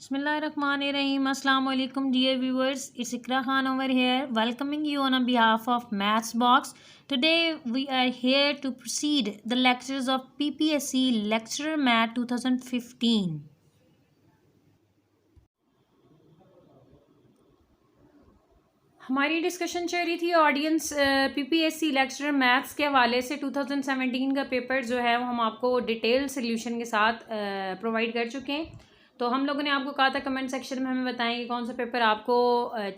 Bismillahirrahmanirrahim. Assalamu alaikum dear viewers. It's Ikra Khan over here welcoming you on behalf of Maths Box. Today we are here to proceed the lectures of PPSC Lecturer Math 2015. हमारी discussion चल रही थी audience PPSC lecturer maths के हवाले से 2017 का paper जो है वो हम आपको डिटेल सोल्यूशन के साथ प्रोवाइड कर चुके हैं। तो हम लोगों ने आपको कहा था कमेंट सेक्शन में हमें बताएं कि कौन सा पेपर आपको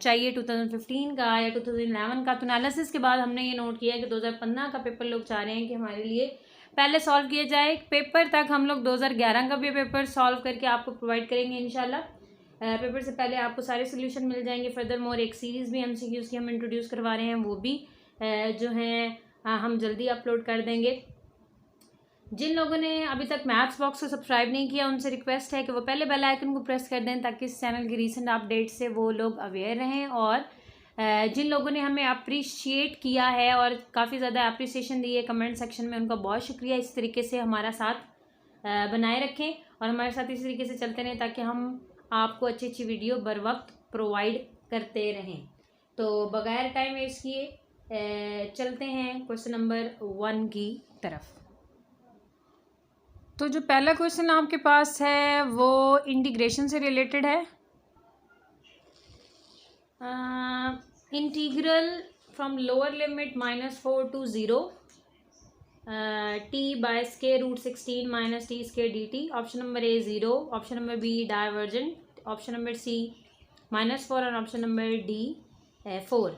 चाहिए 2015 का या 2011 का। तो एनालिसिस के बाद हमने ये नोट किया कि 2015 का पेपर लोग चाह रहे हैं कि हमारे लिए पहले सॉल्व किया जाए। पेपर तक हम लोग 2011 का भी पेपर सॉल्व करके आपको प्रोवाइड करेंगे इंशाल्लाह। पेपर से पहले आपको सारे सोल्यूशन मिल जाएंगे। फर्दर मोर एक सीरीज़ भी एमसीक्यूज़ की हम इंट्रोड्यूस करवा रहे हैं, वो भी जो हैं हम जल्दी अपलोड कर देंगे। जिन लोगों ने अभी तक मैथ्स बॉक्स को सब्सक्राइब नहीं किया उनसे रिक्वेस्ट है कि वो पहले बेल आइकन को प्रेस कर दें ताकि इस चैनल की रीसेंट अपडेट से वो लोग अवेयर रहें। और जिन लोगों ने हमें अप्रिशिएट किया है और काफ़ी ज़्यादा अप्रिसिएशन दी है कमेंट सेक्शन में, उनका बहुत शुक्रिया। इस तरीके से हमारा साथ बनाए रखें और हमारे साथ इस तरीके से चलते रहें ताकि हम आपको अच्छी अच्छी वीडियो बर वक्त प्रोवाइड करते रहें। तो बगैर टाइम वेस्ट किए चलते हैं क्वेश्चन नंबर 1 की तरफ। तो जो पहला क्वेश्चन आपके पास है वो इंटीग्रेशन से रिलेटेड है। Integral from lower limit -4 to 0 t by square root 16 minus t square dt। Option number A 0, option number B divergent, option number C -4 और ऑप्शन नंबर डी 4।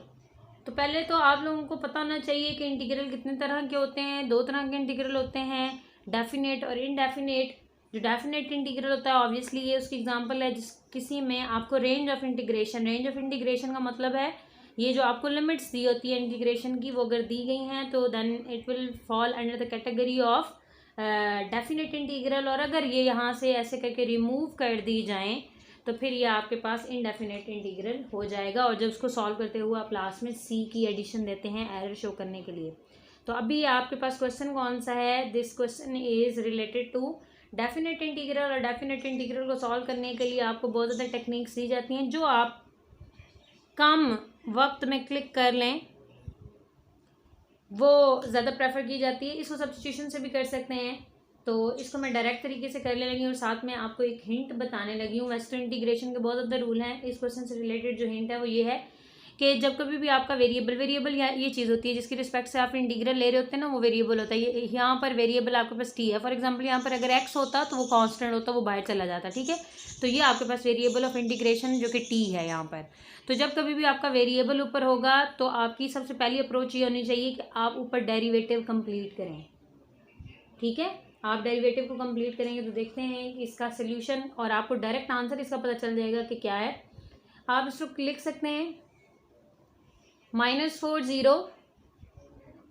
तो पहले तो आप लोगों को पता होना चाहिए कि इंटीग्रल कितने तरह के होते हैं। 2 तरह के इंटीग्रल होते हैं, डेफिनेट और इनडेफिनेट। जो डेफिनेट इंटीग्रल होता है ऑब्वियसली ये उसकी एग्जांपल है जिस किसी में आपको रेंज ऑफ इंटीग्रेशन का मतलब है ये जो आपको लिमिट्स दी होती है इंटीग्रेशन की वो अगर दी गई हैं तो then it will fall under the category of definite integral. और अगर ये यहाँ से ऐसे करके रिमूव कर दी जाएं तो फिर ये आपके पास इनडेफिनेट इंटीग्रल हो जाएगा। और जब उसको सॉल्व करते हुए आप लास्ट में सी की एडिशन देते हैं एरर शो करने के लिए। तो अभी आपके पास क्वेश्चन कौन सा है? This question is related to definite integral. और डेफिनेट इंटीग्रल को सॉल्व करने के लिए आपको बहुत ज़्यादा टेक्निक्स दी जाती हैं जो आप कम वक्त में क्लिक कर लें वो ज़्यादा प्रेफर की जाती है। इसको सब्स्टिट्यूशन से भी कर सकते हैं। तो इसको मैं डायरेक्ट तरीके से करने लगी हूँ और साथ में आपको एक हिंट बताने लगी हूँ। वेस्टर्न इंटीग्रेशन के बहुत ज़्यादा रूल हैं। इस क्वेश्चन से रिलेटेड जो हिंट है वो ये है कि जब कभी भी आपका वेरिएबल या ये चीज़ होती है जिसकी रिस्पेक्ट से आप इंटीग्रल ले रहे होते हैं ना वो वेरिएबल होता है। यहाँ पर वेरिएबल आपके पास टी है। फॉर एग्जांपल यहाँ पर अगर एक्स होता तो वो कांस्टेंट होता, वो बाहर चला जाता, ठीक है। तो ये आपके पास वेरिएबल ऑफ इंटीग्रेशन जो कि टी है यहाँ पर। तो जब कभी भी आपका वेरिएबल ऊपर होगा तो आपकी सबसे पहली अप्रोच ये होनी चाहिए कि आप ऊपर डेरिवेटिव कंप्लीट करें, ठीक है। आप डेरिवेटिव को कंप्लीट करेंगे तो देखते हैं कि इसका सोल्यूशन और आपको डायरेक्ट आंसर इसका पता चल जाएगा कि क्या है। आप इसको लिख सकते हैं -4 0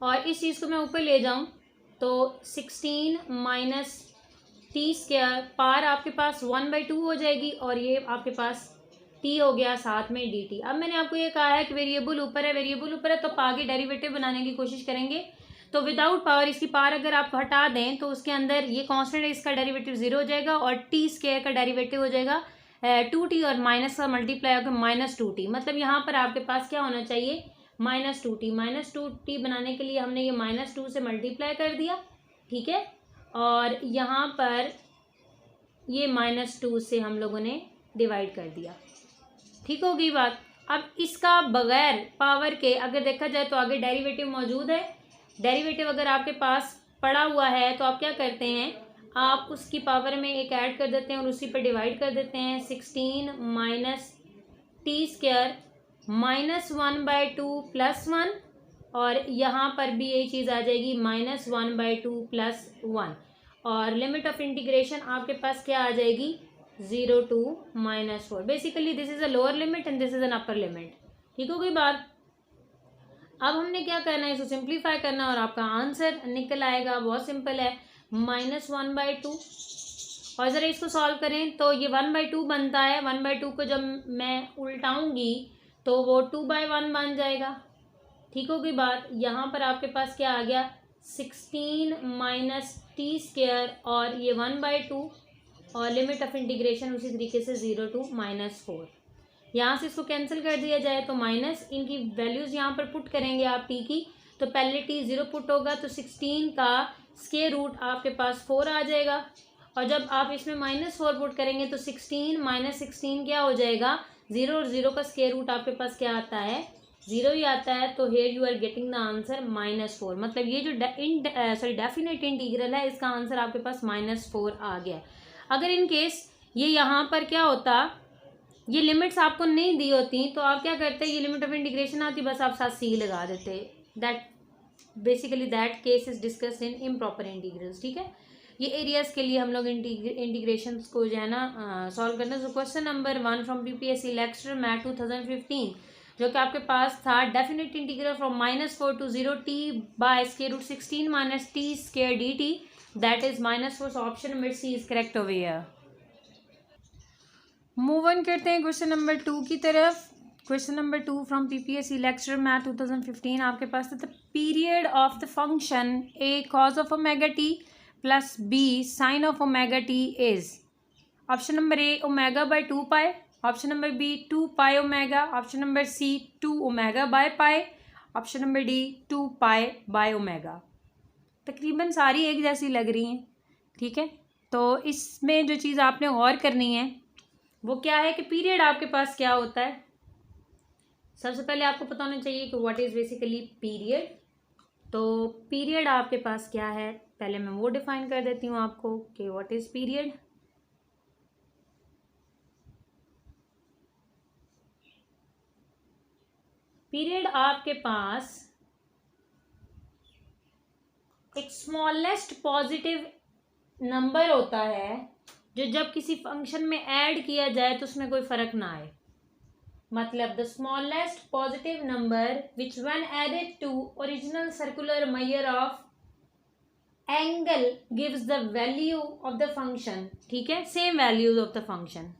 और इस चीज़ को मैं ऊपर ले जाऊं तो 16 माइनस टी स्क्वायर पार आपके पास 1/2 हो जाएगी और ये आपके पास टी हो गया साथ में डी टी। अब मैंने आपको ये कहा है कि वेरिएबल ऊपर है तो आगे डेरिवेटिव बनाने की कोशिश करेंगे। तो विदाउट पावर इसकी पावर अगर आप हटा दें तो उसके अंदर ये कांस्टेंट है, इसका डेरिवेटिव 0 हो जाएगा और टी स्क्वायर का डेरिवेटिव हो जाएगा 2t और माइनस का मल्टीप्लाई होकर -2t। मतलब यहाँ पर आपके पास क्या होना चाहिए -2t बनाने के लिए हमने ये -2 से मल्टीप्लाई कर दिया, ठीक है। और यहाँ पर ये -2 से हम लोगों ने डिवाइड कर दिया, ठीक हो गई बात। अब इसका बगैर पावर के अगर देखा जाए तो आगे डेरिवेटिव मौजूद है। डेरिवेटिव अगर आपके पास पड़ा हुआ है तो आप क्या करते हैं, आप उसकी पावर में एक ऐड कर देते हैं और उसी पर डिवाइड कर देते हैं। 16 माइनस टी स्क्वायर -1/2 + 1 और यहाँ पर भी यही चीज़ आ जाएगी -1/2 + 1 और लिमिट ऑफ इंटीग्रेशन आपके पास क्या आ जाएगी 0 to -4। Basically this is a lower limit and this is an upper limit, ठीक हो गई बात। अब हमने क्या करना है, इसको सिंप्लीफाई करना है और आपका आंसर निकल आएगा। बहुत सिंपल है, -1/2। और ज़रा इसको सॉल्व करें तो ये 1/2 बनता है। 1/2 को जब मैं उल्टाऊंगी तो वो 2/1 बन जाएगा, ठीक हो गई बात। यहाँ पर आपके पास क्या आ गया 16 माइनस टी स्क्वायर और ये 1/2 और लिमिट ऑफ इंटीग्रेशन उसी तरीके से 0 to -4। यहाँ से इसको कैंसिल कर दिया जाए तो माइनस, इनकी वैल्यूज़ यहाँ पर पुट करेंगे आप टी की, तो पहले टी 0 पुट होगा तो 16 का स्क्वायर रूट आपके पास 4 आ जाएगा। और जब आप इसमें -4 पुट करेंगे तो 16 - 16 क्या हो जाएगा, 0 और 0 का स्क्वायर रूट आपके पास क्या आता है, 0 ही आता है। तो here you are getting the answer -4। मतलब ये जो डेफिनेट इंटीग्रल है इसका आंसर आपके पास -4 आ गया। अगर इन केस ये यहाँ पर क्या होता, ये लिमिट्स आपको नहीं दी होती तो आप क्या करते, ये लिमिट ऑफ इंटीग्रेशन आती, बस आप साथ सी लगा देते। That basically that case is discussed in improper integrals. ठीक है, ये एरियाज के लिए हम लोग इंटीग्रेशन को जो है ना सॉल्व करना। So question number 1 from PPSC lecture math 2015 जो कि आपके पास था, definite integral from -4 to 0 t by square root 16 - t square dt, that is -4। So option number C is correct over here. Move on करते हैं question number 2 की तरफ। Question number 2 from PPSC lecture math 2015 आपके पास था, the period of the function a cos of omega t plus b sin of omega t is, option number A omega by 2 pi, option number B 2 pi omega, option number C 2 omega by pi, option number D 2 pi by omega. तकरीबन सारी एक जैसी लग रही हैं। ठीक है, तो इसमें जो चीज़ आपने गौर करनी है वो क्या है कि पीरियड आपके पास क्या होता है। सबसे पहले आपको पता होना चाहिए कि व्हाट इज़ बेसिकली पीरियड। तो पीरियड आपके पास क्या है, पहले मैं वो डिफाइन कर देती हूँ आपको कि व्हाट इज़ पीरियड। पीरियड आपके पास एक स्मॉलेस्ट पॉजिटिव नंबर होता है जो जब किसी फंक्शन में ऐड किया जाए तो उसमें कोई फर्क ना आए। मतलब the smallest positive number which when added to original circular measure of angle gives the value of the function. ठीक है, same values of the function.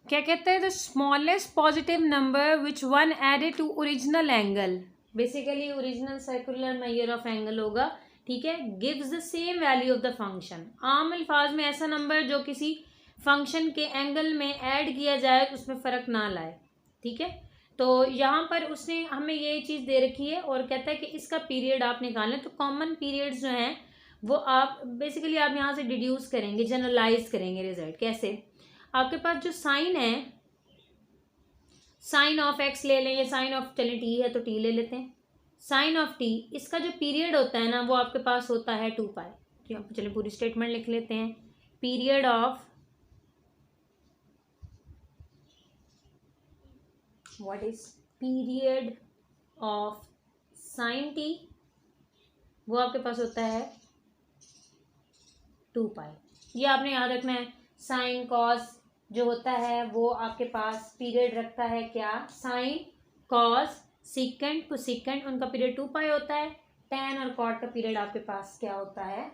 क्या कहते हैं, the smallest positive number which one added to original angle, basically original circular measure of angle होगा। ठीक है, gives the same value of the function. आम अल्फाज में ऐसा नंबर जो किसी फंक्शन के एंगल में ऐड किया जाए तो उसमें फ़र्क ना लाए। ठीक है, तो यहाँ पर उसने हमें ये चीज़ दे रखी है और कहता है कि इसका पीरियड आप निकालें। तो कॉमन पीरियड्स जो हैं वो आप बेसिकली आप यहाँ से डिड्यूस करेंगे, जनरलाइज करेंगे रिजल्ट। कैसे, आपके पास जो साइन है, साइन ऑफ एक्स ले लें या साइन ऑफ, चलें टी है तो टी ले लेते हैं, साइन ऑफ टी, इसका जो पीरियड होता है ना वो आपके पास होता है 2 पाई। ठीक है, चलिए पूरी स्टेटमेंट लिख लेते हैं। Period of, what is period of sine T, वो आपके पास होता है 2 पाई। ये आपने याद रखना है। साइन कॉस जो होता है वो आपके पास पीरियड रखता है क्या, sine cos secant to secant, उनका पीरियड 2 पाई होता है। टेन और कॉट का पीरियड आपके पास क्या होता है,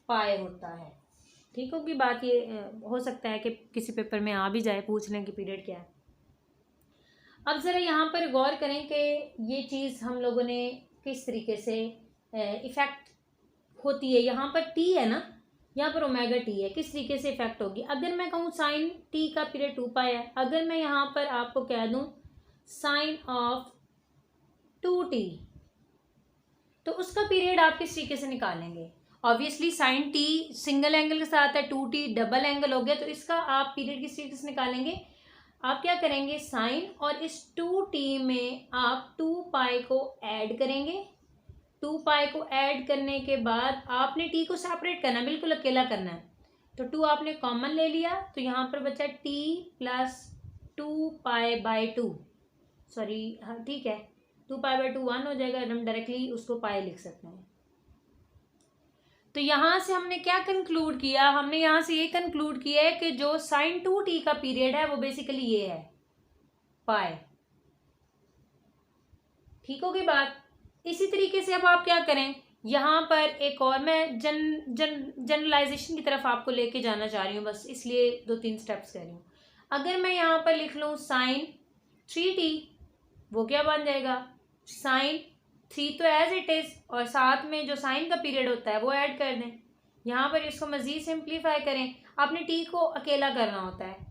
पाई होता है। ठीक होगी बात। ये हो सकता है कि किसी पेपर में आ भी जाए, पूछ लें कि पीरियड क्या है। अब ज़रा यहाँ पर गौर करें कि ये चीज़ हम लोगों ने किस तरीके से इफ़ेक्ट होती है। यहाँ पर टी है ना, यहाँ पर ओमेगा टी है, किस तरीके से इफेक्ट होगी। अगर मैं कहूँ साइन टी का पीरियड 2 पाई है, अगर मैं यहाँ पर आपको कह दूँ साइन ऑफ 2t, तो उसका पीरियड आप किस तरीके से निकालेंगे। Obviously sine T single angle के साथ है, 2t डबल एंगल हो गया, तो इसका आप पीरियड किस तरीके से निकालेंगे। आप क्या करेंगे, साइन और इस 2t में आप 2 पाई को ऐड करेंगे। 2 पाई को ऐड करने के बाद आपने टी को सेपरेट करना है, बिल्कुल अकेला करना है। तो 2 आपने कॉमन ले लिया, तो यहाँ पर बचा t plus 2 pi by 2, sorry हाँ ठीक है, 2 पाई बाई 2 1 हो जाएगा, हम डायरेक्टली उसको पाई लिख सकते हैं। तो यहाँ से हमने क्या कंक्लूड किया, हमने यहाँ से ये कंक्लूड किया है कि जो साइन 2t का पीरियड है वो बेसिकली ये है, पाई। ठीक होगी बात। इसी तरीके से अब आप क्या करें, यहाँ पर एक और मैं जनरलाइजेशन की तरफ आपको लेके जाना चाह रही हूँ, बस इसलिए 2-3 स्टेप्स कह रही हूँ। अगर मैं यहाँ पर लिख लूँ साइन 3t, वो क्या बन जाएगा, साइन 3 तो एज इट इज, और साथ में जो साइन का पीरियड होता है वो ऐड कर दें। यहाँ पर इसको मज़ीद सिंप्लीफाई करें, आपने टी को अकेला करना होता है,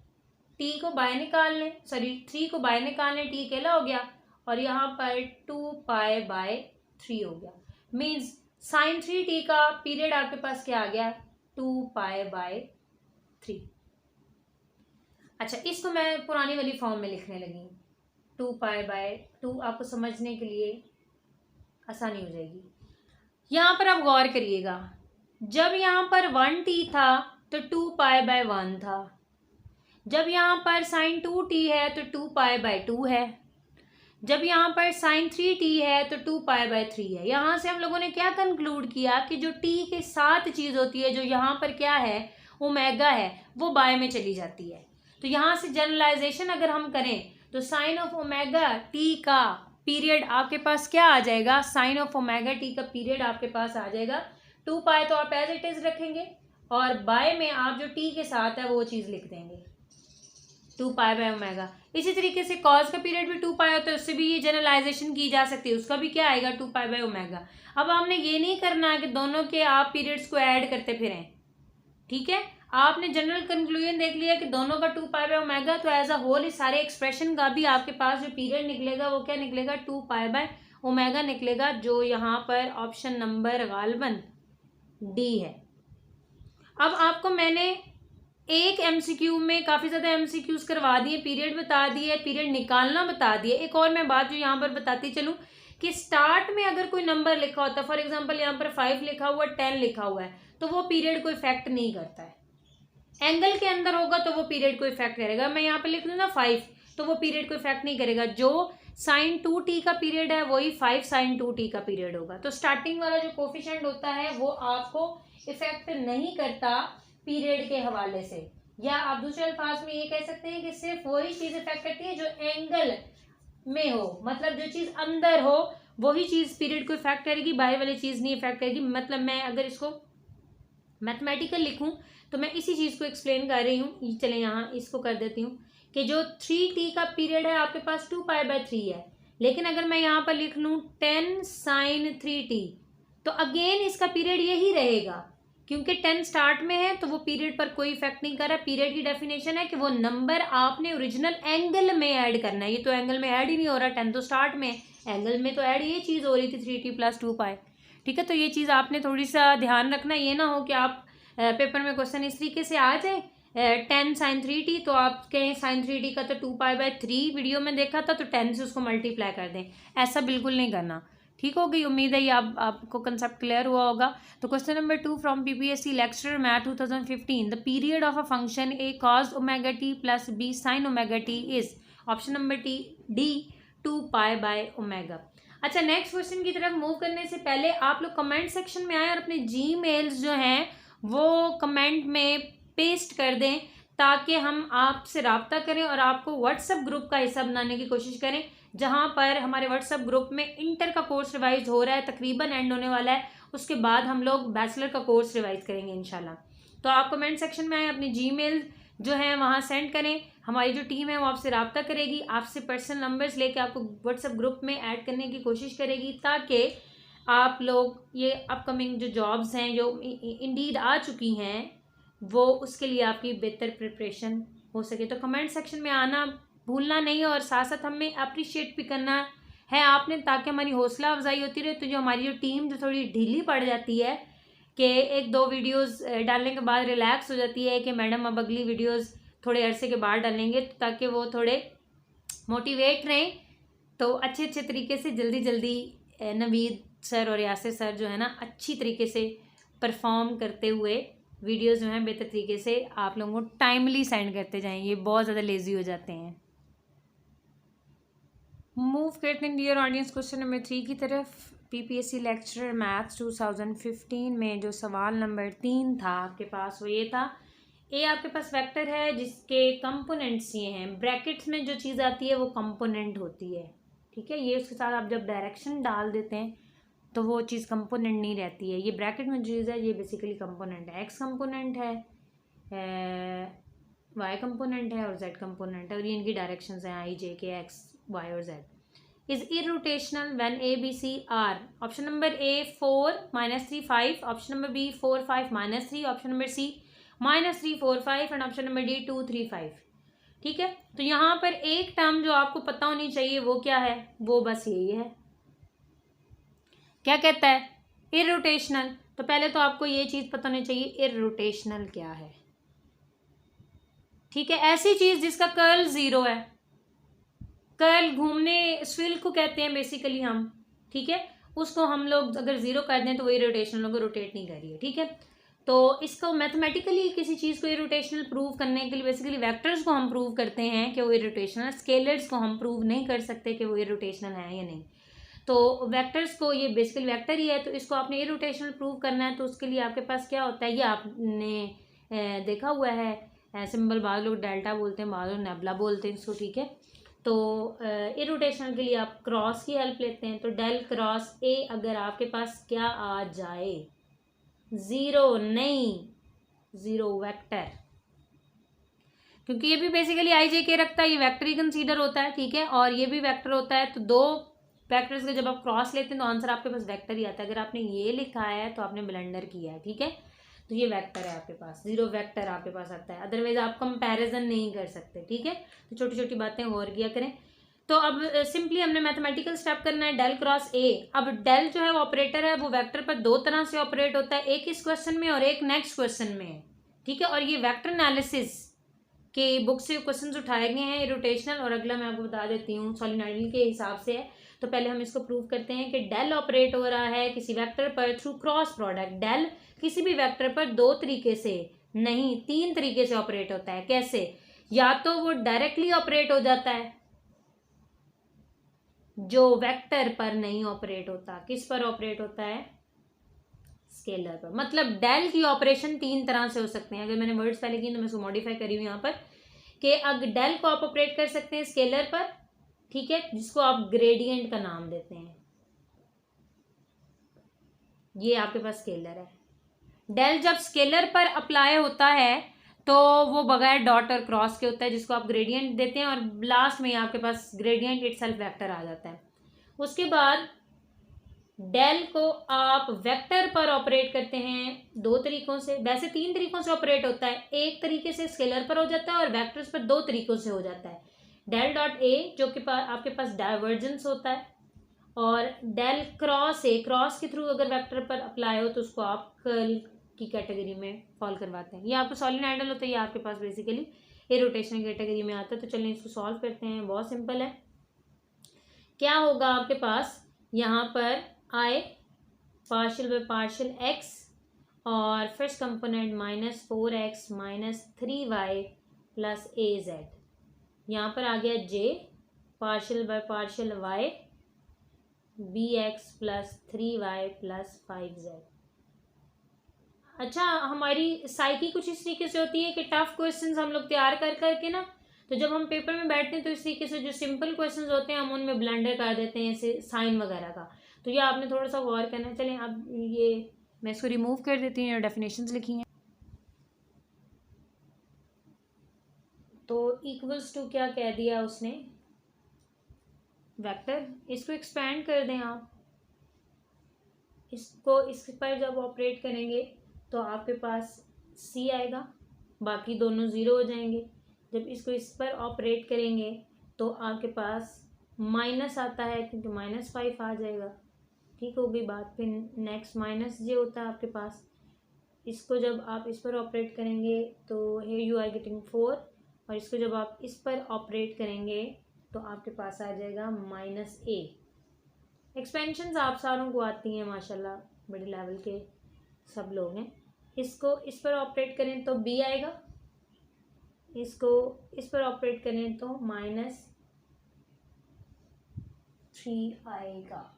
टी को बाय निकाल लें, सॉरी 3 को बाय निकाल लें, टी अकेला हो गया, और यहाँ पर 2π/3 हो गया। मीन्स sin 3t का पीरियड आपके पास क्या आ गया, 2π/3। अच्छा, इसको मैं पुरानी वाली फॉर्म में लिखने लगी, 2π/2, आपको समझने के लिए आसानी हो जाएगी। यहाँ पर आप गौर करिएगा, जब यहाँ पर 1t था तो 2π/1 था, जब यहाँ पर sin 2t है तो 2π/2 है, जब यहाँ पर sin 3t है तो 2π/3 है। यहाँ से हम लोगों ने क्या कंक्लूड किया कि जो t के साथ चीज़ होती है, जो यहाँ पर क्या है, ओमेगा है, वो बाय में चली जाती है। तो यहाँ से जनरलाइजेशन अगर हम करें तो साइन ऑफ ओमेगा टी का पीरियड आपके पास क्या आ जाएगा, साइन ऑफ ओमेगा टी का पीरियड आपके पास आ जाएगा 2π, तो आप एज इट इज रखेंगे, और बाय में आप जो टी के साथ है वो चीज़ लिख देंगे 2π/ω। इसी तरीके से कॉस का पीरियड भी 2π होता है, उससे भी ये जनरलाइजेशन की जा सकती है, उसका भी क्या आएगा 2π/ω। अब हमने ये नहीं करना है कि दोनों के आप पीरियड्स को ऐड करते फिरें, ठीक है। आपने जनरल कंक्लूजन देख लिया कि दोनों का 2π/ω, तो एज अ होल इस सारे एक्सप्रेशन का भी आपके पास जो पीरियड निकलेगा वो क्या निकलेगा, 2π/ω निकलेगा, जो यहाँ पर ऑप्शन नंबर गालिबन डी है। अब आपको मैंने एक एमसीक्यू में काफ़ी ज़्यादा एमसीक्यूज करवा दिए, पीरियड बता दिए, पीरियड निकालना बता दिए। एक और मैं बात जो यहाँ पर बताती चलूँ कि स्टार्ट में अगर कोई नंबर लिखा होता है, फॉर एग्जांपल यहाँ पर 5 लिखा हुआ, 10 लिखा हुआ है, तो वो पीरियड को इफेक्ट नहीं करता है। एंगल के अंदर होगा तो वो पीरियड को इफेक्ट करेगा। मैं यहाँ पर लिख दूँ ना 5, तो वो पीरियड को इफेक्ट नहीं करेगा। जो sin 2t का पीरियड है वही 5 sin 2t का पीरियड होगा। तो स्टार्टिंग वाला जो कोफिशिएंट होता है वो आपको इफेक्ट नहीं करता पीरियड के हवाले से, या आप दूसरे अल्फाज में ये कह सकते हैं कि सिर्फ वही चीज़ इफेक्ट करती है जो एंगल में हो, मतलब जो चीज़ अंदर हो वही चीज़ पीरियड को इफेक्ट करेगी, बाहर वाली चीज़ नहीं इफेक्ट करेगी। मतलब मैं अगर इसको मैथमेटिकल लिखूं तो मैं इसी चीज़ को एक्सप्लेन कर रही हूँ। चले यहाँ इसको कर देती हूँ कि जो 3t का पीरियड है आपके पास 2π/3 है, लेकिन अगर मैं यहाँ पर लिख लूँ 10 sin 3t, तो अगेन इसका पीरियड यही रहेगा, क्योंकि 10 स्टार्ट में है तो वो पीरियड पर कोई इफेक्ट नहीं कर रहा। पीरियड की डेफिनेशन है कि वो नंबर आपने ओरिजिनल एंगल में ऐड करना है। ये तो एंगल में ऐड ही नहीं हो रहा, 10 तो स्टार्ट में, एंगल में तो ऐड ये चीज़ हो रही थी 3t + 2π, ठीक है। तो ये चीज़ आपने थोड़ी सा ध्यान रखना, ये ना हो कि आप पेपर में क्वेश्चन इस तरीके से आ जाए 10 sin 3t, तो आप कहें sin 3t का तो 2π/3 वीडियो में देखा था तो 10 से उसको मल्टीप्लाई कर दें, ऐसा बिल्कुल नहीं करना। ठीक हो गई, उम्मीद है ये आपको कंसेप्ट क्लियर हुआ होगा। तो question number 2 from PPSC lecturer math 2015, the period of a function a cos ω_t + b sin ω_t is option number D 2π/ω। अच्छा, नेक्स्ट क्वेश्चन की तरफ मूव करने से पहले आप लोग कमेंट सेक्शन में आए और अपने जीमेल्स जो हैं वो कमेंट में पेस्ट कर दें, ताकि हम आपसे रब्ता करें और आपको व्हाट्सएप ग्रुप का हिस्सा बनाने की कोशिश करें, जहां पर हमारे व्हाट्सएप ग्रुप में इंटर का कोर्स रिवाइज हो रहा है, तकरीबन एंड होने वाला है। उसके बाद हम लोग बैचलर का कोर्स रिवाइज करेंगे इंशाल्लाह। तो आप कमेंट सेक्शन में आए, अपनी जीमेल जो है वहाँ सेंड करें, हमारी जो टीम है वो आपसे रब्ता करेगी, आपसे पर्सनल नंबर्स लेके आपको व्हाट्सएप ग्रुप में ऐड करने की कोशिश करेगी, ताकि आप लोग ये अपकमिंग जो जॉब्स हैं जो इंडीड आ चुकी हैं वो उसके लिए आपकी बेहतर प्रिपरेशन हो सके। तो कमेंट सेक्शन में आना भूलना नहीं, और साथ साथ हमें अप्रिशिएट भी करना है आपने, ताकि हमारी हौसला अफजाई होती रहे। तो जो हमारी जो टीम जो थोड़ी ढीली पड़ जाती है कि 1-2 वीडियोस डालने के बाद रिलैक्स हो जाती है कि मैडम अब अगली वीडियोस थोड़े अरसे के बाद डालेंगे, ताकि वो थोड़े मोटिवेट रहें, तो अच्छे तरीके से जल्दी नवीद सर और यासिर सर जो है ना अच्छी तरीके से परफॉर्म करते हुए वीडियोस जो हैं बेहतर तरीके से आप लोगों को टाइमली सेंड करते जाएं। ये बहुत ज़्यादा लेज़ी हो जाते हैं। मूव करते हैं डियर ऑडियंस क्वेश्चन नंबर 3 की तरफ। पीपीएससी लेक्चरर मैथ्स 2015 में जो सवाल नंबर 3 था आपके पास वो ये था, ए आपके पास वेक्टर है जिसके कंपोनेंट्स ये हैं, ब्रैकेट्स में जो चीज़ आती है वो कंपोनेंट होती है, ठीक है। ये उसके साथ आप जब डायरेक्शन डाल देते हैं तो वो चीज़ कंपोनेंट नहीं रहती है। ये ब्रैकेट में जो चीज़ है ये बेसिकली कंपोनेंट है, एक्स कंपोनेंट है, वाई कंपोनेंट है और जेड कंपोनेंट है, और ये इनकी डायरेक्शंस हैं आई जे के एक्स वाई और Z. is irrotational when A, B, C are option number A 4 minus 3 5, option number B 4 5 minus 3, option number C minus 3 4 5 and option number D 2 3 5। ठीक है, तो यहाँ पर एक टर्म जो आपको पता होनी चाहिए वो क्या है, वो बस यही है, क्या कहता है, इररोटेशनल। तो पहले तो आपको ये चीज पता होनी चाहिए इररोटेशनल क्या है। ठीक है, ऐसी चीज जिसका कर्ल 0 है, कर्ल घूमने स्विल को कहते हैं बेसिकली हम, ठीक है, उसको हम लोग अगर 0 कर दें तो वो इरोटेशनल को रोटेट नहीं कर रही है। ठीक है, तो इसको मैथमेटिकली किसी चीज़ को इरोटेशनल प्रूव करने के लिए बेसिकली वेक्टर्स को हम प्रूव करते हैं कि वो इरोटेशनल, स्केलर्स को हम प्रूव नहीं कर सकते कि वो इरोटेशनल है या नहीं। तो वेक्टर्स को, ये बेसिकली वेक्टर ही है, तो इसको आपने इरोटेशनल प्रूव करना है, तो उसके लिए आपके पास क्या होता है, ये आपने देखा हुआ है सिंबल, बाद लोग डेल्टा बोलते हैं, बाद लोग नेबुला बोलते हैं इसको। ठीक है, तो इरोटेशनल के लिए आप क्रॉस की हेल्प लेते हैं, तो डेल क्रॉस ए अगर आपके पास क्या आ जाए, 0 नहीं, 0 वेक्टर, क्योंकि ये भी बेसिकली आई जे के रखता है, ये वेक्टर ही कंसीडर होता है। ठीक है, और ये भी वेक्टर होता है, तो दो वेक्टर्स के जब आप क्रॉस लेते हैं तो आंसर आपके पास वेक्टर ही आता है। अगर आपने ये लिखा है तो आपने ब्लंडर किया है। ठीक है, तो ये वेक्टर है आपके पास, 0 वेक्टर आपके पास आता है, अदरवाइज आप कंपैरिजन नहीं कर सकते। ठीक है, तो छोटी छोटी बातें और किया करें। तो अब सिंपली हमने मैथमेटिकल स्टेप करना है, डेल क्रॉस ए। अब डेल जो है वो ऑपरेटर है, वो वेक्टर पर दो तरह से ऑपरेट होता है, एक इस क्वेश्चन में और एक नेक्स्ट क्वेश्चन में। ठीक है, और ये वेक्टर एनालिसिस के बुक से क्वेश्चन उठाए गए हैं रोटेशनल, और अगला मैं आपको बता देती हूँ सोलिनॉइडल के हिसाब से है। तो पहले हम इसको प्रूव करते हैं कि डेल ऑपरेट हो रहा है किसी वेक्टर पर थ्रू क्रॉस प्रोडक्ट। डेल किसी भी वेक्टर पर दो तरीके से नहीं, 3 तरीके से ऑपरेट होता है। कैसे, या तो वो डायरेक्टली ऑपरेट हो जाता है, जो वेक्टर पर नहीं ऑपरेट होता, किस पर ऑपरेट होता है, स्केलर पर। मतलब डेल की ऑपरेशन 3 तरह से हो सकते हैं, अगर मैंने वर्ड्स पहले किए तो मैं इसको मॉडिफाई करी हूँ यहाँ पर, कि अगर डेल को आप ऑपरेट कर सकते हैं स्केलर पर, ठीक है, जिसको आप ग्रेडियंट का नाम देते हैं, ये आपके पास स्केलर है। डेल जब स्केलर पर अप्लाई होता है तो वो बगैर डॉट और क्रॉस के होता है, जिसको आप ग्रेडियंट देते हैं, और लास्ट में आपके पास ग्रेडियंट इटसेल्फ वेक्टर आ जाता है। उसके बाद डेल को आप वेक्टर पर ऑपरेट करते हैं 2 तरीकों से, वैसे 3 तरीकों से ऑपरेट होता है, एक तरीके से स्केलर पर हो जाता है और वेक्टर्स पर 2 तरीकों से हो जाता है। डेल डॉट ए जो कि आपके पास डाइवर्जेंस होता है, और डेल क्रॉस ए, क्रॉस के थ्रू अगर वेक्टर पर अप्लाई हो तो उसको आप कर्ल की कैटेगरी में फॉल करवाते हैं। ये आपको सोलिनॉइडल होता है, ये आपके पास बेसिकली इरोटेशनल कैटेगरी में आता है। तो चलिए इसको सॉल्व करते हैं, बहुत सिंपल है। क्या होगा आपके पास यहाँ पर, i partial by partial x और first component -4x - 3y plus AZ, यहाँ पर आ गया J partial by partial y bx plus 3y plus 5z। अच्छा, हमारी साइकी कुछ इस तरीके से होती है कि टफ क्वेश्चंस हम लोग तैयार कर करके ना, तो जब हम पेपर में बैठते हैं तो इस तरीके से जो सिंपल क्वेश्चंस होते हैं हम उनमें ब्लंडर कर देते हैं, ऐसे साइन वगैरह का। तो ये आपने थोड़ा सा गौर करना है। चलें, अब ये मैं इसको रिमूव कर देती हूँ, डेफिनेशंस लिखी हैं। तो इक्वल्स टू क्या कह दिया उसने, वेक्टर। इसको एक्सपेंड कर दें आप, इसको इस पर जब ऑपरेट करेंगे तो आपके पास C आएगा, बाकी दोनों 0 हो जाएंगे। जब इसको इस पर ऑपरेट करेंगे तो आपके पास माइनस आता है, क्योंकि -5 आ जाएगा। ठीक हो गई बात। फिर नेक्स्ट -j होता है आपके पास, इसको जब आप इस पर ऑपरेट करेंगे तो here you are getting 4, और इसको जब आप इस पर ऑपरेट करेंगे तो आपके पास आ जाएगा -a। एक्सपेंशंस आप सारों को आती हैं माशाल्लाह, बड़े लेवल के सब लोग हैं। इसको इस पर ऑपरेट करें तो b आएगा, इसको इस पर ऑपरेट करें तो -3 आएगा।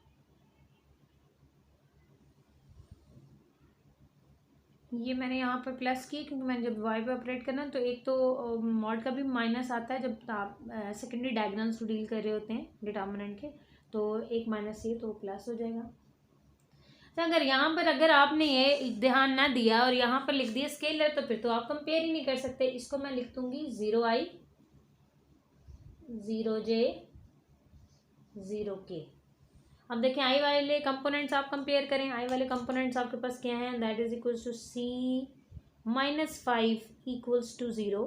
ये मैंने यहाँ पर प्लस की, क्योंकि मैंने जब y पे ऑपरेट करना तो एक तो मॉड का भी माइनस आता है जब आप सेकेंडरी डायगोनल्स को डील कर रहे होते हैं डिटर्मिनेंट के, तो एक माइनस ये तो प्लस हो जाएगा। तो अगर यहाँ पर अगर आपने ये ध्यान ना दिया और यहाँ पर लिख दिया स्केलर, तो फिर तो आप कंपेयर ही नहीं कर सकते। इसको मैं लिख दूंगी 0i 0j 0 के। अब देखें आई वाले कंपोनेंट्स आप कंपेयर करें, आई वाले कंपोनेंट्स आपके पास क्या हैं, that is equals to c -5 equals to 0,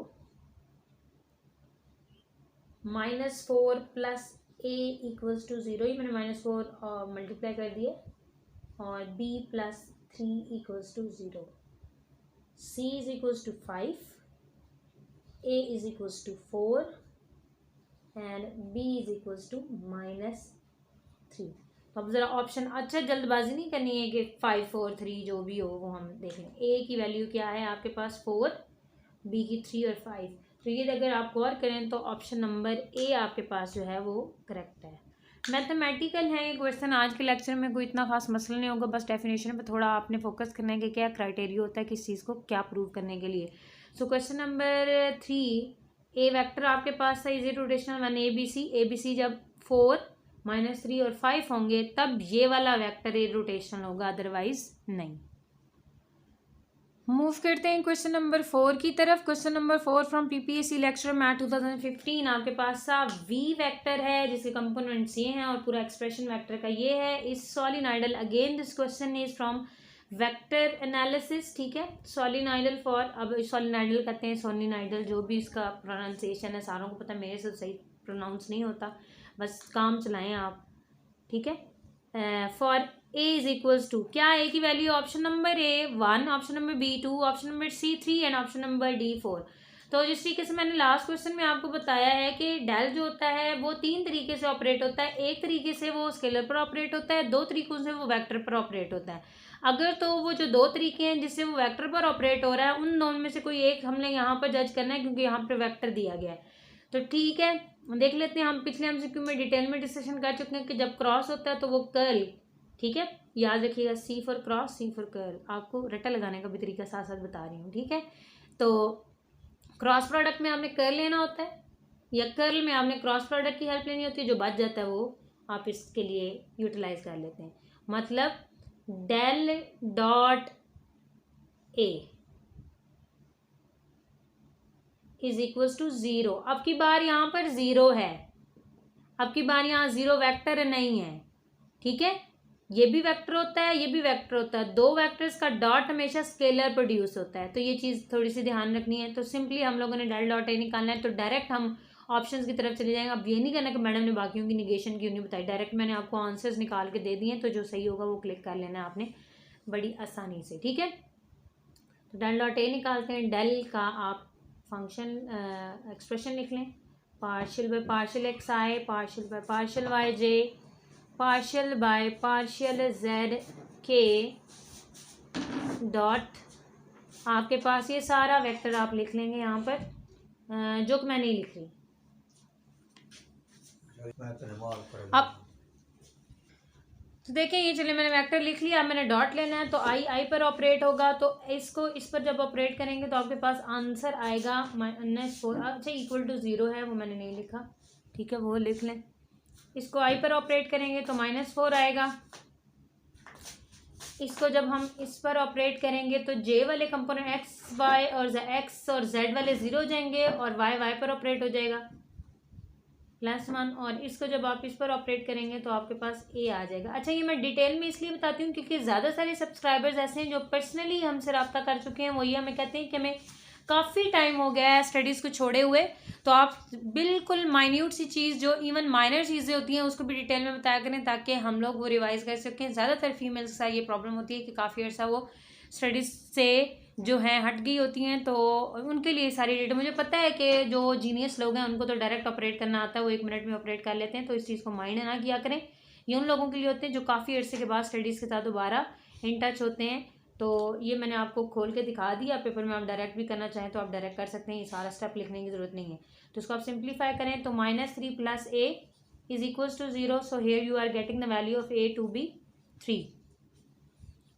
-4 plus a equals to 0, ये मैंने -4 मल्टीप्लाई कर दिए, और b plus 3 equals to 0, c is equals to 5, a is equals to 4 and b is equals to -3। तो अब ज़रा ऑप्शन, अच्छा जल्दबाजी नहीं करनी है कि 5 4 3 जो भी हो वो हम देख लें। a की वैल्यू क्या है आपके पास 4, b की 3 और 5, तो ये अगर आप गौर करें तो ऑप्शन नंबर ए आपके पास जो है वो करेक्ट है। मैथमेटिकल है ये क्वेश्चन, आज के लेक्चर में कोई इतना खास मसला नहीं होगा, बस डेफिनेशन पे थोड़ा आपने फोकस करना है कि क्या क्राइटेरिया होता है किस चीज़ को क्या प्रूव करने के लिए। So question number 3, A vector आपके पास था, is it rotational one A B C जब 4 -3 और 5 होंगे तब ये वाला वेक्टर ए रोटेशनल होगा, अदरवाइज नहीं। मूव करते हैं क्वेश्चन नंबर 4 की तरफ। Question number 4 from PPSC lecture math 2015 आपके पास सा वी वेक्टर है जिसके कंपोनेंट्स ये हैं और पूरा एक्सप्रेशन वेक्टर का ये है। इस solenoidal, again this question is from vector analysis, ठीक है। सॉलिनॉइडल फॉर, अब सॉलिनॉइडल कहते हैं सोलिनॉइडल, जो भी इसका प्रोनाउंसिएशन है सारों को पता, मेरे से सही प्रोनाउंस नहीं होता, बस काम चलाएं आप, ठीक है। For A is equals to, क्या ए की value, option number A 1, option number B 2, option number C 3 and option number D 4। तो जिस तरीके से मैंने लास्ट क्वेश्चन में आपको बताया है कि डेल जो होता है वो 3 तरीके से ऑपरेट होता है। एक तरीके से वो स्केलर पर ऑपरेट होता है, 2 तरीकों से वो वेक्टर पर ऑपरेट होता है। अगर तो वो जो 2 तरीके हैं जिससे वो वेक्टर पर ऑपरेट हो रहा है उन दोनों में से कोई एक हमने यहाँ पर जज करना है, क्योंकि यहाँ पर वेक्टर दिया गया है। तो ठीक है, देख लेते हैं। हम पिछले एमसीक्यू में डिटेल में डिस्कशन कर चुके हैं कि जब क्रॉस होता है तो वो कर्ल, ठीक है, याद रखिएगा, C for cross, C for curl. आपको रट्टा लगाने का भी तरीका साथ साथ बता रही हूँ, ठीक है। तो क्रॉस प्रोडक्ट में आपने कर्ल लेना होता है या कर्ल में आपने क्रॉस प्रोडक्ट की हेल्प लेनी होती है, जो बच जाता है वो आप इसके लिए यूटिलाइज कर लेते हैं। मतलब del dot A is equals to 0। अब की बार यहाँ पर 0 है, अब की बार यहाँ 0 वेक्टर नहीं है, ठीक है। ये भी वेक्टर होता है, ये भी वेक्टर होता है, 2 वेक्टर्स का डॉट हमेशा स्केलर प्रोड्यूस होता है, तो ये चीज़ थोड़ी सी ध्यान रखनी है। तो सिंपली हम लोगों ने डेल डॉट ए निकालना है, तो डायरेक्ट हम ऑप्शंस की तरफ चले जाएंगे। अब ये नहीं करना कि मैडम ने बाकियों की निगेशन क्यों नहीं बताई, डायरेक्ट मैंने आपको आंसर्स निकाल के दे दिए, तो जो सही होगा वो क्लिक कर लेना है आपने बड़ी आसानी से, ठीक है। तो डेल डॉट ए निकालते हैं। डेल का आप फंक्शन एक्सप्रेशन लिख लें, partial by partial X I, partial by partial Y J, partial by partial Z K dot, आपके पास ये सारा वेक्टर आप लिख लेंगे यहाँ पर, जो कि मैं नहीं लिख रही। अब तो देखिए ये चलिए मैंने वेक्टर लिख लिया, अब मैंने डॉट लेना है, तो आई पर ऑपरेट होगा, तो इसको इस पर जब ऑपरेट करेंगे तो आपके पास आंसर आएगा -4। अच्छा इक्वल टू 0 है, वो मैंने नहीं लिखा, ठीक है, वो लिख लें। इसको आई पर ऑपरेट करेंगे तो -4 आएगा। इसको जब हम इस पर ऑपरेट करेंगे तो जे वाले कंपोनेंट एक्स और जेड वाले 0 हो जाएंगे और वाई पर ऑपरेट हो जाएगा +1, और इसको जब आप इस पर ऑपरेट करेंगे तो आपके पास ए आ जाएगा। अच्छा ये मैं डिटेल में इसलिए बताती हूँ क्योंकि ज़्यादा सारे सब्सक्राइबर्स ऐसे हैं जो पर्सनली हमसे रब्ता कर चुके हैं, वो ये हमें कहते हैं कि हमें काफ़ी टाइम हो गया है स्टडीज़ को छोड़े हुए, तो आप बिल्कुल माइन्यूट सी चीज़ जो इवन माइनर चीज़ें होती हैं उसको भी डिटेल में बताया करें ताकि हम लोग वो रिवाइज़ कर सकें। ज़्यादातर फीमेल्स के साथ ये प्रॉब्लम होती है कि काफ़ी अर्सा वो स्टडीज़ से जो हैं हट गई होती हैं, तो उनके लिए सारी डेटा, मुझे पता है कि जो जीनियस लोग हैं उनको तो डायरेक्ट ऑपरेट करना आता है, वो 1 मिनट में ऑपरेट कर लेते हैं, तो इस चीज़ को माइंड ना किया करें। ये उन लोगों के लिए होते हैं जो काफ़ी अर्से के बाद स्टडीज़ के साथ दोबारा इन टच होते हैं। तो ये मैंने आपको खोल के दिखा दिया, पेपर में आप डायरेक्ट भी करना चाहें तो आप डायरेक्ट कर सकते हैं, ये सारा स्टेप लिखने की ज़रूरत नहीं है। तो इसको आप सिंप्लीफाई करें तो -3 + a is equals to 0। So here you are getting the value of a to be 3।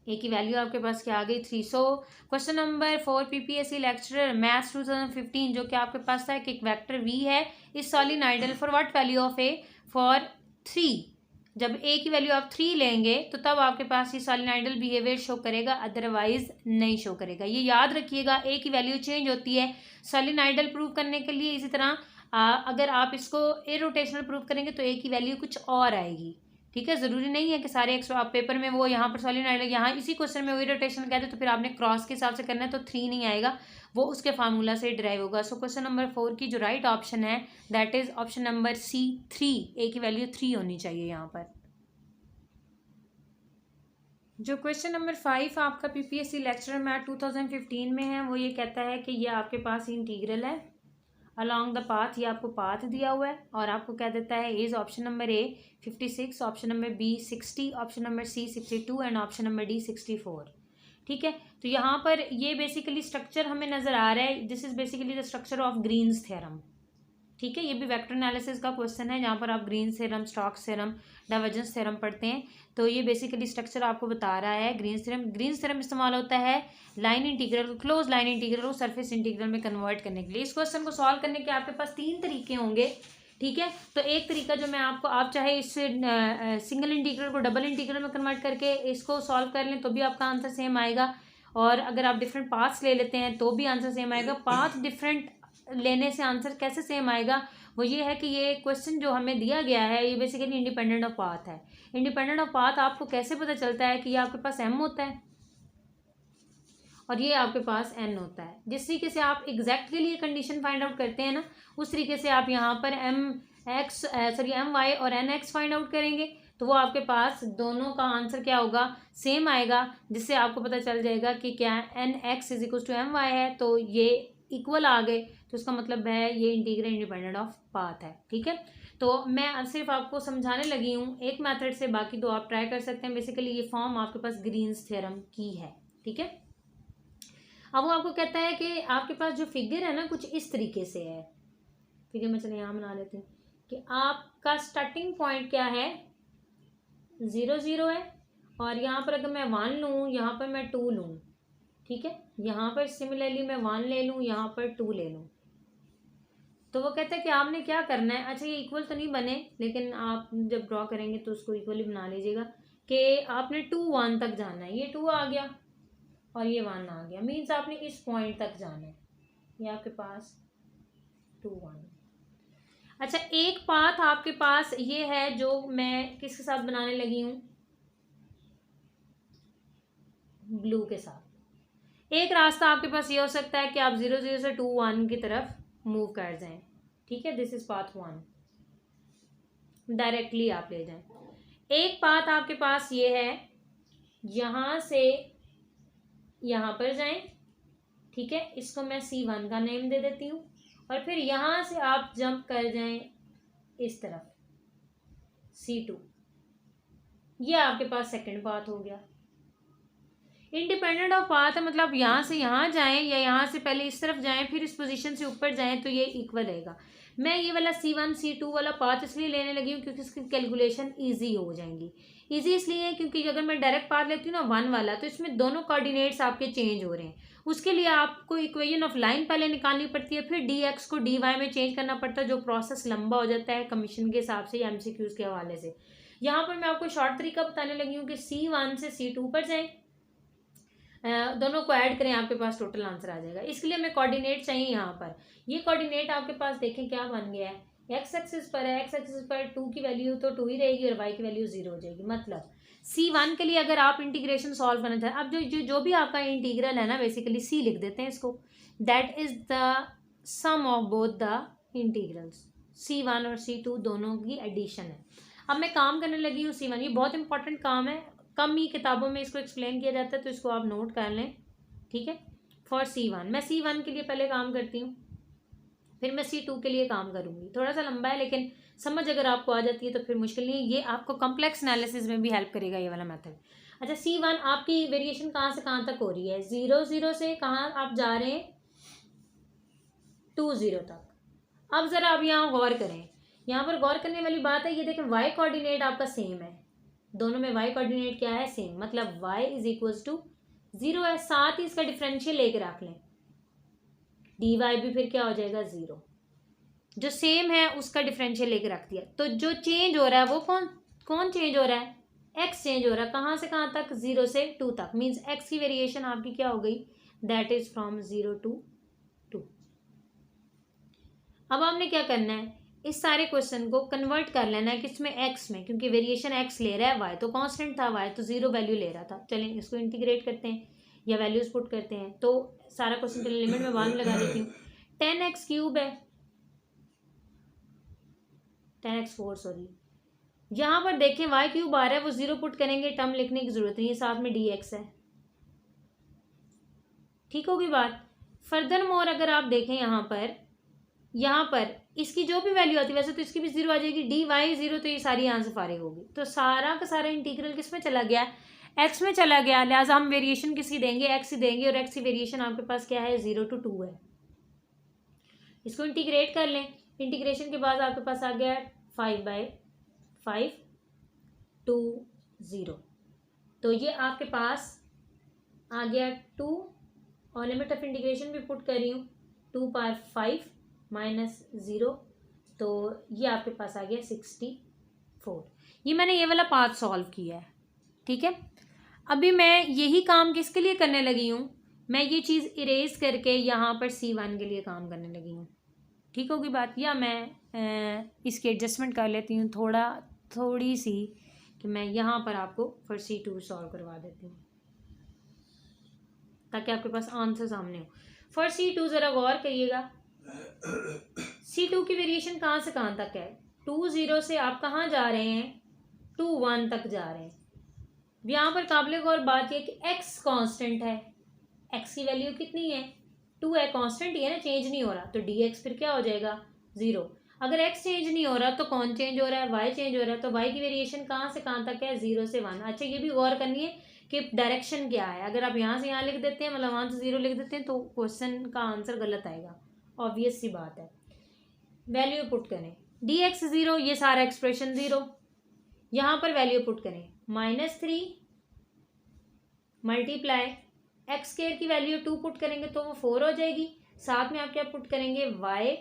A की वैल्यू आपके पास क्या आ गई 3। So question number 4 PPSC lecturer maths 2015 जो कि आपके पास था कि एक वेक्टर वी है इस solenoidal for what value of a for 3। जब ए की वैल्यू आप 3 लेंगे तो तब आपके पास ये सॉलिनॉइडल बिहेवियर शो करेगा, अदरवाइज नहीं शो करेगा। ये याद रखिएगा, ए की वैल्यू चेंज होती है सॉलिनॉइडल प्रूव करने के लिए, इसी तरह अगर आप इसको इरोटेशनल प्रूफ करेंगे तो ए की वैल्यू कुछ और आएगी, ठीक है। ज़रूरी नहीं है कि सारे एक्स आप पेपर में वो यहाँ पर सॉलिनॉइड यहाँ इसी क्वेश्चन में वो इरोटेशनल कहते तो फिर आपने क्रॉस के हिसाब से करना है, तो 3 नहीं आएगा, वो उसके फार्मूला से डिराइव होगा। सो क्वेश्चन नंबर 4 की जो राइट ऑप्शन है that is option number C 3, A की वैल्यू 3 होनी चाहिए यहाँ पर। जो क्वेश्चन नंबर 5 आपका पीपीएससी लेक्चर मैथ 2015 में है, वो ये कहता है कि ये आपके पास इंटीग्रल है अलॉन्ग द पाथ, ये आपको पाथ दिया हुआ है और आपको क्या देता है is option number A 56, option number B 60, option number C 62 and option number D 64, ठीक है। तो यहाँ पर ये बेसिकली स्ट्रक्चर हमें नज़र आ रहा है, this is basically the structure of greens theorem, ठीक है। ये भी वेक्टर एनालिसिस का क्वेश्चन है जहाँ पर आप Green's theorem, Stokes theorem, divergence theorem पढ़ते हैं। तो ये बेसिकली स्ट्रक्चर आपको बता रहा है ग्रीन्स थ्योरम। ग्रीन्स थ्योरम इस्तेमाल होता है line integral, close line integral को सरफेस इंटीग्रल में कन्वर्ट करने के लिए। इस क्वेश्चन को सॉल्व करने के आपके पास 3 तरीके होंगे, ठीक है। तो एक तरीका जो मैं आपको, आप चाहे इस सिंगल इंटीग्रल को डबल इंटीग्रल में कन्वर्ट करके इसको सॉल्व कर लें तो भी आपका आंसर सेम आएगा, और अगर आप डिफरेंट पाथ्स ले लेते हैं तो भी आंसर सेम आएगा। पाथ डिफरेंट लेने से आंसर कैसे सेम आएगा, वो ये है कि ये क्वेश्चन जो हमें दिया गया है ये बेसिकली इंडिपेंडेंट ऑफ पाथ है। इंडिपेंडेंट ऑफ पाथ आपको कैसे पता चलता है कि ये आपके पास m होता है और ये आपके पास n होता है। जिस तरीके से आप एग्जैक्टली ये कंडीशन फाइंड आउट करते हैं ना, उस तरीके से आप यहाँ पर एम वाई और एन एक्स फाइंड आउट करेंगे तो वो आपके पास दोनों का आंसर क्या होगा, सेम आएगा, जिससे आपको पता चल जाएगा कि क्या N X is equal to M Y है, तो ये इक्वल आ गए, तो इसका मतलब है ये इंटीग्रल इंडिपेंडेंट ऑफ पाथ है, ठीक है। तो मैं सिर्फ आपको समझाने लगी हूँ एक मेथड से, बाकी दो आप ट्राई कर सकते हैं। बेसिकली ये फॉर्म आपके पास ग्रीन्स थ्योरम की है, ठीक है। अब वो आपको कहता है कि आपके पास जो फिगर है ना कुछ इस तरीके से है, फिगर मैं चले यहाँ बना लेती हूँ कि आपका स्टार्टिंग पॉइंट क्या है 0 0 है, और यहाँ पर अगर मैं 1 लूँ, यहाँ पर मैं 2 लूँ, ठीक है। यहाँ पर सिमिलरली मैं 1 ले लूँ, यहाँ पर 2 ले लूँ, तो वो कहता है कि आपने क्या करना है। अच्छा ये इक्वल तो नहीं बने, लेकिन आप जब ड्रॉ करेंगे तो उसको इक्वली बना लीजिएगा कि आपने 2 1 तक जाना है। ये 2 आ गया और ये 1 आ गया, मीन्स आपने इस पॉइंट तक जाना है, ये आपके पास 2 1। अच्छा एक पाथ आपके पास ये है जो मैं किसके साथ बनाने लगी हूँ, ब्लू के साथ। एक रास्ता आपके पास ये हो सकता है कि आप 0 0 से 2 1 की तरफ मूव कर जाएं, ठीक है, दिस इज पाथ 1, डायरेक्टली आप ले जाएं। एक पाथ आपके पास ये है यहां से यहां पर जाएं, ठीक है, इसको मैं C1 का नेम दे देती हूँ, और फिर यहां से आप जंप कर जाएं इस तरफ C2, ये आपके पास सेकंड पाथ हो गया। इंडिपेंडेंट ऑफ पाथ है, मतलब यहाँ से यहाँ जाएं या यहाँ से पहले इस तरफ जाएं फिर इस पोजीशन से ऊपर जाएं तो ये इक्वल रहेगा। मैं ये वाला C1 C2 वाला पाथ इसलिए लेने लगी हूँ क्योंकि इसकी कैलकुलेशन इजी हो जाएंगी। इजी इसलिए है क्योंकि अगर मैं डायरेक्ट पाथ लेती हूँ ना 1 वाला, तो इसमें दोनों कोऑर्डिनेट्स आपके चेंज हो रहे हैं, उसके लिए आपको इक्वेशन ऑफ लाइन पहले निकालनी पड़ती है, फिर dx को dy में चेंज करना पड़ता है, जो प्रोसेस लंबा हो जाता है कमीशन के हिसाब से या MCQs के हवाले से। यहाँ पर मैं आपको शॉर्ट तरीका बताने लगी हूँ कि C1 से C2 पर जाएं, दोनों को ऐड करें, आपके पास टोटल आंसर आ जाएगा। इसके लिए हमें कोऑर्डिनेट चाहिए। यहाँ पर ये कोऑर्डिनेट आपके पास देखें क्या बन गया है, एक्स एक्सिस पर है, एक्स एक्सिस पर 2 की वैल्यू तो 2 ही रहेगी और y की वैल्यू 0 हो जाएगी। मतलब C1 के लिए अगर आप इंटीग्रेशन सॉल्व करना चाहें, अब जो भी आपका इंटीग्रल है ना, बेसिकली C लिख देते हैं इसको, that is the sum of both the integrals, C1 और C2 दोनों की एडिशन है। अब मैं काम करने लगी हूँ C1, ये बहुत इंपॉर्टेंट काम है, कम ही किताबों में इसको एक्सप्लेन किया जाता है, तो इसको आप नोट कर लें, ठीक है। फॉर C1 मैं C1 के लिए पहले काम करती हूँ, फिर मैं C2 के लिए काम करूँगी। थोड़ा सा लंबा है लेकिन समझ अगर आपको आ जाती है तो फिर मुश्किल नहीं है, ये आपको कॉम्प्लेक्स एनालिसिस में भी हेल्प करेगा ये वाला मेथड। अच्छा C1 आपकी वेरिएशन कहाँ से कहाँ तक हो रही है, 0 0 से कहाँ आप जा रहे हैं 2 0 तक। अब ज़रा आप यहाँ गौर करें, यहाँ पर गौर करने वाली बात है, ये देखें y कोऑर्डिनेट आपका सेम है, दोनों में y कोऑर्डिनेट क्या है, सेम, मतलब y इज इक्वल्स टू 0 है, साथ ही इसका डिफरेंशियल लेके रख लें, dy भी फिर क्या हो जाएगा 0, जो सेम है उसका डिफरेंशियल लेके रख दिया। तो जो चेंज हो रहा है वो कौन चेंज हो रहा है, x चेंज हो रहा है, कहाँ से कहाँ तक, 0 से 2 तक, मीन्स x की वेरिएशन आपकी क्या हो गई, दैट इज फ्रॉम 0 to 2। अब आपने क्या करना है, इस सारे क्वेश्चन को कन्वर्ट कर लेना है किसमें, एक्स में, क्योंकि वेरिएशन एक्स ले रहा है, वाई तो कांस्टेंट था, वाई तो 0 वैल्यू ले रहा था। चलें इसको इंटीग्रेट करते हैं या वैल्यूज पुट करते हैं। तो सारा क्वेश्चन चलिए लिमिट में बाद में लगा देती हूँ। 10x³ है, 10x4 सॉरी, यहाँ पर देखें y³ आ रहा है, वो 0 पुट करेंगे, टर्म लिखने की जरूरत नहीं है, साथ में dx है। ठीक होगी बात। फर्दर मोर अगर आप देखें यहाँ पर इसकी जो भी वैल्यू आती है, वैसे तो इसकी भी 0 आ जाएगी, dy 0, तो ये सारी यहाँ से फारिग होगी। तो सारा का सारा इंटीग्रल किस में चला गया, x में चला गया, लिहाजा हम वेरिएशन किसकी देंगे, x ही देंगे, और x की वेरिएशन आपके पास क्या है, 0 to 2 है। इसको इंटीग्रेट कर लें, इंटीग्रेशन के बाद आपके पास आ गया 5/5 to 0, तो ये आपके पास आ गया 2, और लिमिट ऑफ इंटीग्रेशन भी पुट कर रही हूँ, 2/5 - 0, तो ये आपके पास आ गया 64। ये मैंने ये वाला पार्ट सॉल्व किया है। ठीक है, अभी मैं यही काम किसके लिए करने लगी हूँ, मैं ये चीज़ इरेज करके यहाँ पर C1 के लिए काम करने लगी हूँ। ठीक होगी बात। या मैं इसकी एडजस्टमेंट कर लेती हूँ थोड़ी सी, कि मैं यहाँ पर आपको फिर C2 सॉल्व करवा देती हूँ ताकि आपके पास आंसर सामने हो। फॉर C2 ज़रा गौर करिएगा, C2 की वेरिएशन कहाँ से कहाँ तक है, 2 0 से आप कहाँ जा रहे हैं, 2 1 तक जा रहे हैं। यहाँ पर काबिल गौर बात यह कि x कांस्टेंट है, x की वैल्यू कितनी है, 2 है, कांस्टेंट ही है ना, चेंज नहीं हो रहा, तो dx फिर क्या हो जाएगा, 0। अगर x चेंज नहीं हो रहा तो कौन चेंज हो रहा है, y चेंज हो रहा है, तो y की वेरिएशन कहाँ से कहाँ तक है, 0 से 1। अच्छा ये भी गौर करनी है कि डायरेक्शन क्या है, अगर आप यहाँ से यहाँ लिख देते हैं, मतलब 1 से 0 लिख देते हैं, तो क्वेश्चन का आंसर गलत आएगा, ऑब्वियस सी बात है। वैल्यू पुट करें, dx 0, ये सारा एक्सप्रेशन 0, यहाँ पर वैल्यू पुट करें, -3 मल्टीप्लाई x² की वैल्यू 2 पुट करेंगे तो वो 4 हो जाएगी, साथ में आप क्या पुट करेंगे, y²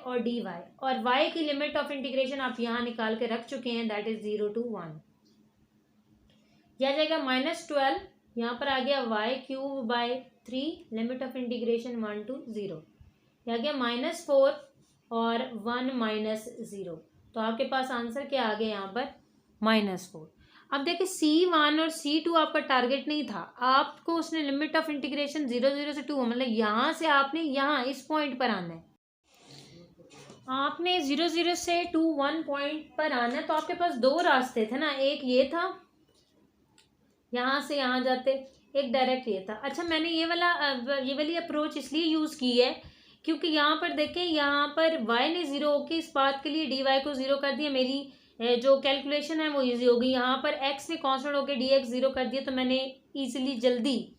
और dy, और y की लिमिट ऑफ इंटीग्रेशन आप यहाँ निकाल के रख चुके हैं, दैट इज 0 to 1। यह जाएगा -12, यहाँ पर आ गया y³/3, limit of integration 1 to 0, यह आ गया -4 और 1 - 0, तो आपके पास आंसर क्या आ गया यहाँ पर, -4। अब देखिए C1 और C2 आपका टारगेट नहीं था, आपको उसने लिमिट ऑफ इंटीग्रेशन 0 0 से 2, मतलब यहाँ से आपने यहाँ इस पॉइंट पर आना है, आपने 0 0 से 2 1 पॉइंट पर आना है। तो आपके पास दो रास्ते थे ना, एक ये था यहाँ से यहाँ जाते, एक डायरेक्ट ये था। अच्छा मैंने ये वाली अप्रोच इसलिए यूज़ की है क्योंकि यहाँ पर देखें, यहाँ पर y ने 0 होके इस बात के लिए dy को 0 कर दिया, मेरी जो कैलकुलेशन है वो इजी हो गई। यहाँ पर x ने कांस्टेंट होके dx 0 कर दिया, तो मैंने इजीली जल्दी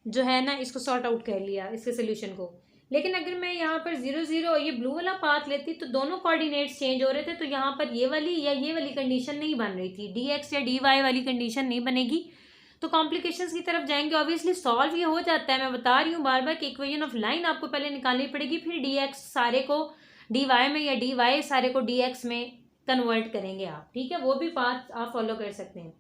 जो है ना इसको सॉर्ट आउट कर लिया, इसके सोल्यूशन को। लेकिन अगर मैं यहाँ पर 0 0 ये ब्लू वाला पाथ लेती तो दोनों कोऑर्डिनेट्स चेंज हो रहे थे, तो यहाँ पर ये वाली या ये वाली कंडीशन नहीं बन रही थी, dx या dy वाली कंडीशन नहीं बनेगी, तो कॉम्प्लिकेशंस की तरफ जाएंगे। ऑब्वियसली सॉल्व ये हो जाता है, मैं बता रही हूँ बार बार कि इक्वेशन ऑफ लाइन आपको पहले निकालनी पड़ेगी, फिर dx सारे को dy में या dy सारे को dx में कन्वर्ट करेंगे आप। ठीक है, वो भी पाथ आप फॉलो कर सकते हैं।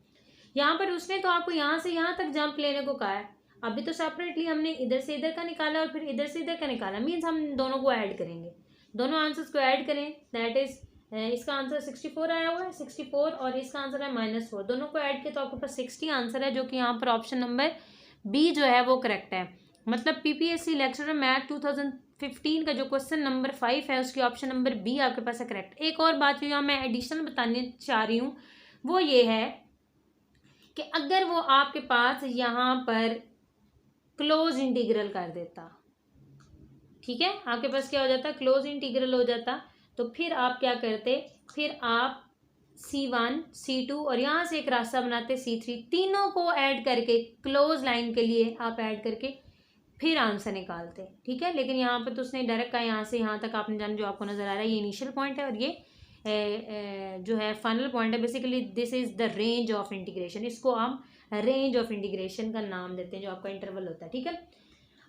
यहाँ पर उसने तो आपको यहाँ से यहाँ तक जंप लेने को कहा है, अभी तो सेपरेटली हमने इधर से इधर का निकाला और फिर इधर से इधर का निकाला, मीन्स हम दोनों को ऐड करेंगे, दोनों आंसर्स को ऐड करें, दैट इज इसका आंसर 64 आया हुआ है, 64 और इसका आंसर है -4, दोनों को ऐड किया तो आपके पास 60 आंसर है, जो कि यहाँ पर ऑप्शन नंबर बी जो है वो करेक्ट है। मतलब PPSC लेक्चरर मैथ 2015 का जो क्वेश्चन नंबर 5 है उसकी ऑप्शन नंबर बी आपके पास है करेक्ट। एक और बात जो यहाँ मैं एडिशनल बताने चाह रही हूँ वो ये है कि अगर वो आपके पास यहाँ पर क्लोज इंटीग्रल कर देता, ठीक है, आपके पास क्या हो जाता, क्लोज इंटीग्रल हो जाता, तो फिर आप क्या करते, फिर आप C1 C2 और यहाँ से एक रास्ता बनाते C3, तीनों को ऐड करके क्लोज लाइन के लिए आप ऐड करके फिर आंसर निकालते। ठीक है, लेकिन यहाँ पर तो उसने डायरेक्ट का यहाँ से यहाँ तक आपने जाना, जो आपको नज़र आ रहा है ये इनिशियल पॉइंट है और ये जो है फाइनल पॉइंट है। Basically this is the range of integration, इसको हम रेंज ऑफ इंटीग्रेशन का नाम देते हैं, जो आपका इंटरवल होता है। ठीक है,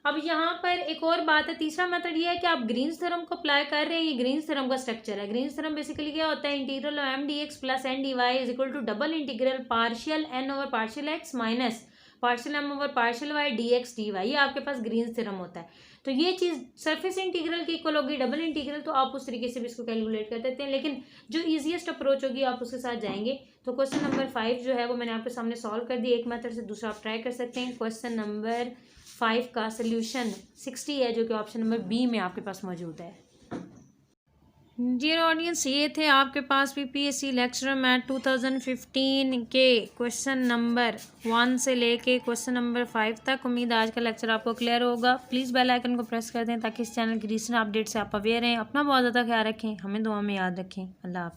अब यहाँ पर एक और बात है, तीसरा मेथड ये है कि आप ग्रीन्स थ्योरम को अप्लाई कर रहे हैं, ये ग्रीन्स थ्योरम का स्ट्रक्चर है। ग्रीन्स थ्योरम बेसिकली क्या होता है, integral of m dx plus n dy is equal to double integral partial n over partial x minus partial M over partial Y D X D Y, ये आपके पास Green's theorem होता है। तो ये चीज़ सरफेस इंटीग्रल की equal होगी डबल इंटीग्रल, तो आप उस तरीके से भी इसको कैलकुलेट कर देते हैं, लेकिन जो ईजीएस्ट अप्रोच होगी आप उसके साथ जाएंगे। तो क्वेश्चन नंबर 5 जो है वो मैंने आपके सामने सॉल्व कर दिया एक मेथड से, दूसरा आप ट्राई कर सकते हैं। क्वेश्चन नंबर 5 का सोल्यूशन 60 है, जो कि ऑप्शन नंबर बी में आपके पास मौजूद है। डियर ऑडियंस, ये थे आपके पास पीपीएससी लेक्चर मैथ 2015 के क्वेश्चन नंबर 1 से लेके क्वेश्चन नंबर 5 तक। उम्मीद आज का लेक्चर आपको क्लियर होगा। प्लीज़ बेल आइकन को प्रेस कर दें ताकि इस चैनल की रीसेंट अपडेट से आप अवेयर रहें। अपना बहुत ज़्यादा ख्याल रखें, हमें दुआ में याद रखें। अल्लाह हाफ़िज़।